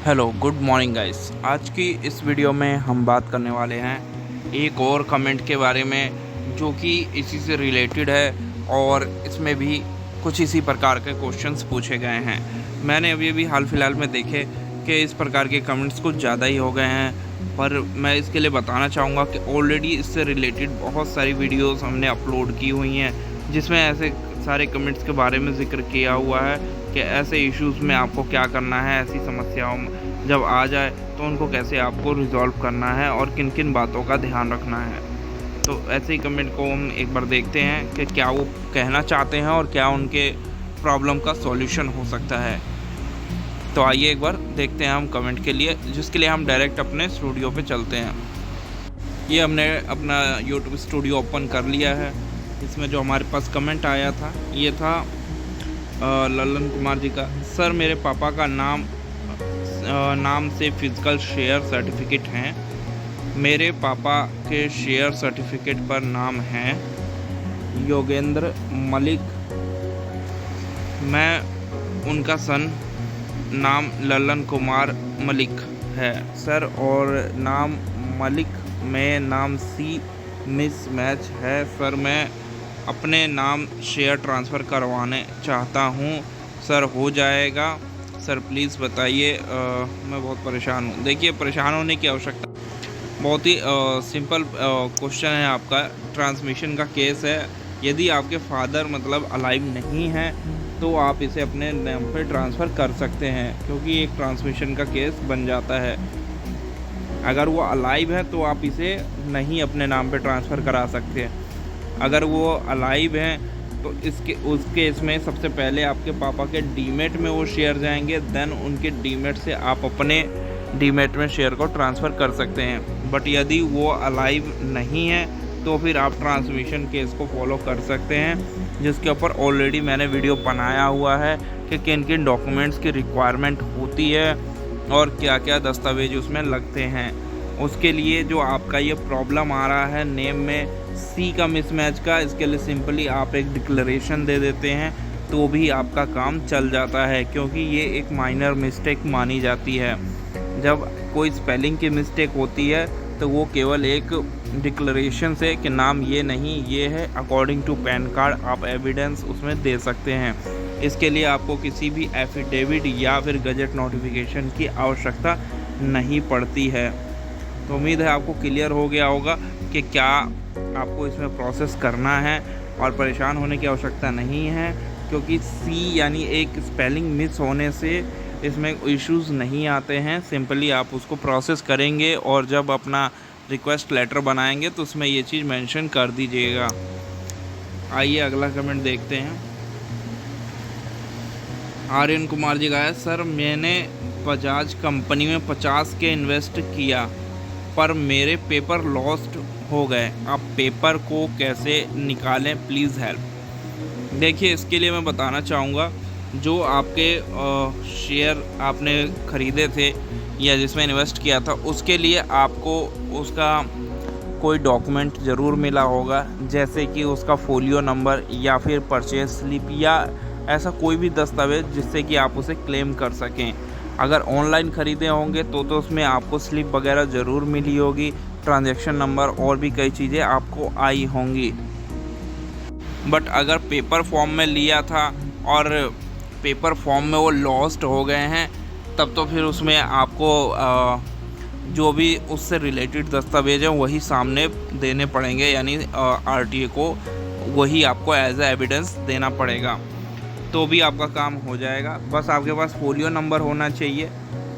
Hello good morning guys. आज की इस वीडियो में हम बात करने वाले हैं एक और कमेंट के बारे में जो कि इसी से रिलेटेड है और इसमें भी कुछ इसी प्रकार के क्वेश्चंस पूछे गए हैं। मैंने अभी हाल फिलहाल में देखे कि इस प्रकार के कमेंट्स कुछ ज़्यादा ही हो गए हैं, पर मैं इसके लिए बताना चाहूँगा कि ऑलरेडी इससे रिलेटेड बहुत सारी वीडियोस हमने अपलोड की हुई हैं जिसमें ऐसे सारे कमेंट्स के बारे में ज़िक्र किया हुआ है कि ऐसे इश्यूज़ में आपको क्या करना है, ऐसी समस्याओं में जब आ जाए तो उनको कैसे आपको रिज़ॉल्व करना है और किन किन बातों का ध्यान रखना है। तो ऐसे ही कमेंट को हम एक बार देखते हैं कि क्या वो कहना चाहते हैं और क्या उनके प्रॉब्लम का सॉल्यूशन हो सकता है। तो आइए एक बार देखते हैं हम कमेंट के लिए, जिसके लिए हम डायरेक्ट अपने स्टूडियो पे चलते हैं। ये हमने अपना यूट्यूब स्टूडियो ओपन कर लिया है। इसमें जो हमारे पास कमेंट आया था ये था ललन कुमार जी का। सर मेरे पापा का नाम से फिजिकल शेयर सर्टिफिकेट हैं। मेरे पापा के शेयर सर्टिफिकेट पर नाम है योगेंद्र मलिक। मैं उनका सन, नाम ललन कुमार मलिक है सर, और नाम मलिक में नाम सी मिस मैच है सर। मैं अपने नाम शेयर ट्रांसफ़र करवाने चाहता हूँ सर, हो जाएगा सर? प्लीज़ बताइए। मैं बहुत परेशान हूँ। देखिए, परेशान होने की आवश्यकता, बहुत ही सिंपल क्वेश्चन है आपका। ट्रांसमिशन का केस है। यदि आपके फादर मतलब अलाइव नहीं हैं तो आप इसे अपने नाम पे ट्रांसफ़र कर सकते हैं, क्योंकि एक ट्रांसमिशन का केस बन जाता है। अगर वो अलाइव है तो आप इसे नहीं अपने नाम पे ट्रांसफ़र करा सकते। अगर वो अलाइव हैं तो उस केस में सबसे पहले आपके पापा के डीमेट में वो शेयर जाएंगे, देन उनके डीमेट से आप अपने डीमेट में शेयर को ट्रांसफ़र कर सकते हैं। बट यदि वो अलाइव नहीं है तो फिर आप ट्रांसमिशन केस को फॉलो कर सकते हैं, जिसके ऊपर ऑलरेडी मैंने वीडियो बनाया हुआ है कि किन किन डॉक्यूमेंट्स की रिक्वायरमेंट होती है और क्या क्या दस्तावेज उसमें लगते हैं। उसके लिए जो आपका ये प्रॉब्लम आ रहा है नेम में सी का मिसमैच का, इसके लिए सिंपली आप एक डिक्लेरेशन दे देते हैं तो भी आपका काम चल जाता है, क्योंकि ये एक माइनर मिस्टेक मानी जाती है। जब कोई स्पेलिंग की मिस्टेक होती है तो वो केवल एक डिक्लेरेशन से कि नाम ये नहीं ये है, अकॉर्डिंग टू पैन कार्ड आप एविडेंस उसमें दे सकते हैं। इसके लिए आपको किसी भी एफिडेविट या फिर गजट नोटिफिकेशन की आवश्यकता नहीं पड़ती है। तो उम्मीद है आपको क्लियर हो गया होगा कि क्या आपको इसमें प्रोसेस करना है, और परेशान होने की आवश्यकता नहीं है, क्योंकि सी यानी एक स्पेलिंग मिस होने से इसमें इश्यूज़ नहीं आते हैं। सिंपली आप उसको प्रोसेस करेंगे और जब अपना रिक्वेस्ट लेटर बनाएंगे तो उसमें ये चीज़ मेंशन कर दीजिएगा। आइए अगला कमेंट देखते हैं। आर्यन कुमार जी का है, सर मैंने बजाज कंपनी में 50 के इन्वेस्ट किया पर मेरे पेपर लॉस्ट हो गए। आप पेपर को कैसे निकालें, प्लीज़ हेल्प। देखिए, इसके लिए मैं बताना चाहूँगा, जो आपके शेयर आपने ख़रीदे थे या जिसमें इन्वेस्ट किया था उसके लिए आपको उसका कोई डॉक्यूमेंट ज़रूर मिला होगा, जैसे कि उसका फोलियो नंबर या फिर परचेज स्लिप या ऐसा कोई भी दस्तावेज़ जिससे कि आप उसे क्लेम कर सकें। अगर ऑनलाइन ख़रीदे होंगे तो उसमें आपको स्लिप वगैरह ज़रूर मिली होगी, ट्रांजैक्शन नंबर और भी कई चीज़ें आपको आई होंगी। बट अगर पेपर फॉर्म में लिया था और पेपर फॉर्म में वो लॉस्ट हो गए हैं, तब तो फिर उसमें आपको जो भी उससे रिलेटेड दस्तावेज हैं वही सामने देने पड़ेंगे, यानी आरटीए को वही आपको एज ए एविडेंस देना पड़ेगा, तो भी आपका काम हो जाएगा। बस आपके पास फोलियो नंबर होना चाहिए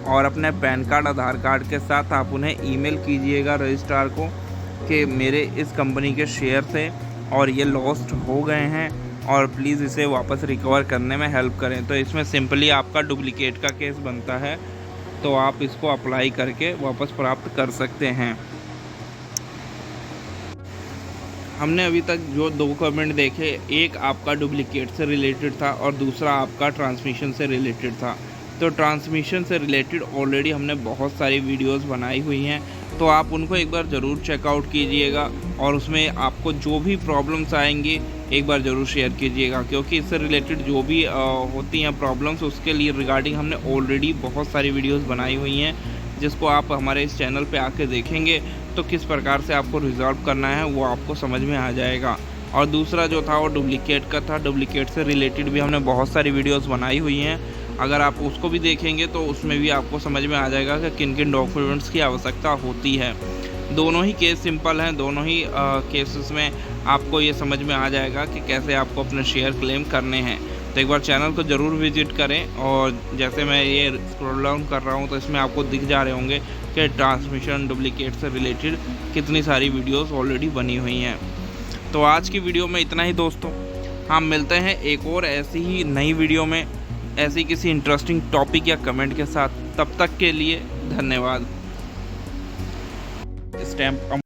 और अपने पैन कार्ड, आधार कार्ड के साथ आप उन्हें ईमेल कीजिएगा रजिस्ट्रार को कि मेरे इस कंपनी के शेयर थे और ये लॉस्ट हो गए हैं और प्लीज़ इसे वापस रिकवर करने में हेल्प करें। तो इसमें सिंपली आपका डुप्लीकेट का केस बनता है, तो आप इसको अप्लाई करके वापस प्राप्त कर सकते हैं। हमने अभी तक जो 2 कमेंट देखे, एक आपका डुप्लीकेट से रिलेटेड था और दूसरा आपका ट्रांसमिशन से रिलेटेड था। तो ट्रांसमिशन से रिलेटेड ऑलरेडी हमने बहुत सारी वीडियोस बनाई हुई हैं, तो आप उनको एक बार ज़रूर चेकआउट कीजिएगा और उसमें आपको जो भी प्रॉब्लम्स आएंगी एक बार ज़रूर शेयर कीजिएगा, क्योंकि इससे रिलेटेड जो भी होती हैं प्रॉब्लम्स उसके लिए रिगार्डिंग हमने ऑलरेडी बहुत सारी वीडियोस बनाई हुई हैं, जिसको आप हमारे इस चैनल पे आके देखेंगे तो किस प्रकार से आपको रिजॉल्व करना है वो आपको समझ में आ जाएगा। और दूसरा जो था वो डुप्लीकेट का था। डुप्लीकेट से रिलेटेड भी हमने बहुत सारी वीडियोस बनाई हुई हैं, अगर आप उसको भी देखेंगे तो उसमें भी आपको समझ में आ जाएगा कि किन किन डॉक्यूमेंट्स की आवश्यकता होती है। दोनों ही केस सिंपल हैं, दोनों ही केसेस में आपको ये समझ में आ जाएगा कि कैसे आपको अपने शेयर क्लेम करने हैं। तो एक बार चैनल को ज़रूर विजिट करें, और जैसे मैं ये स्क्रॉल डाउन कर रहा हूँ तो इसमें आपको दिख जा रहे होंगे कि ट्रांसमिशन डुप्लीकेट से रिलेटेड कितनी सारी वीडियोस ऑलरेडी बनी हुई हैं। तो आज की वीडियो में इतना ही दोस्तों, हम मिलते हैं एक और ऐसी ही नई वीडियो में ऐसी किसी इंटरेस्टिंग टॉपिक या कमेंट के साथ। तब तक के लिए धन्यवाद। स्टैम्प